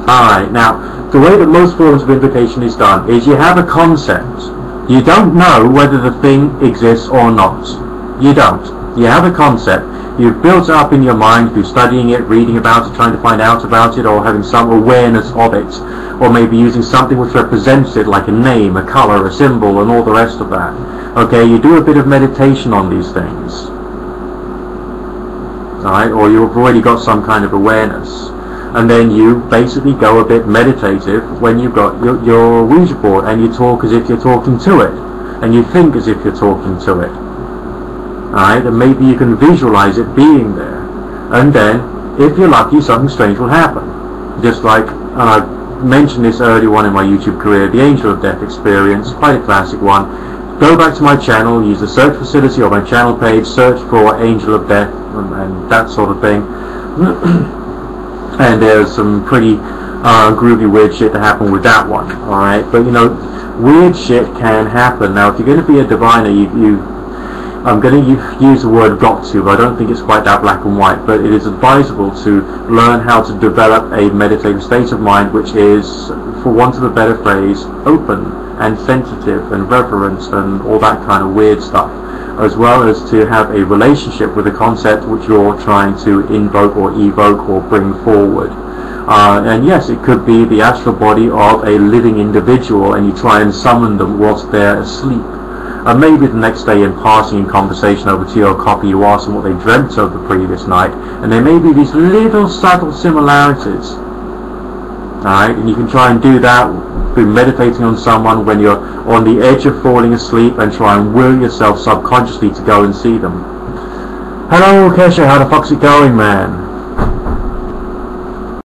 Alright, now, the way that most forms of invocation is done is you have a concept. You don't know whether the thing exists or not. You don't. You have a concept. You've built it up in your mind through studying it, reading about it, trying to find out about it, or having some awareness of it. Or maybe using something which represents it, like a name, a color, a symbol, and all the rest of that. Okay, you do a bit of meditation on these things. Alright, or you've already got some kind of awareness. And then you basically go a bit meditative when you've got your Ouija board, and you talk as if you're talking to it. And you think as if you're talking to it. Alright, and maybe you can visualize it being there. And then, if you're lucky, something strange will happen. Just like, and I've mentioned this early on in my YouTube career, the Angel of Death experience, quite a classic one. Go back to my channel, use the search facility on my channel page, search for Angel of Death and that sort of thing. And there's some pretty groovy weird shit that happened with that one. Alright, but you know, weird shit can happen. Now if you're going to be a diviner, I'm going to use the word got to, but I don't think it's quite that black and white, but it is advisable to learn how to develop a meditative state of mind which is, for want of a better phrase, open and sensitive and reverent and all that kind of weird stuff, as well as to have a relationship with a concept which you're trying to invoke or evoke or bring forward. And yes, it could be the astral body of a living individual, and you try and summon them whilst they're asleep. And maybe the next day, in passing in conversation over tea or coffee, you ask them what they dreamt of the previous night, and there may be these little subtle similarities. Alright, and you can try and do that through meditating on someone when you're on the edge of falling asleep, and try and will yourself subconsciously to go and see them. Hello Kesha, how the fuck's it going, man?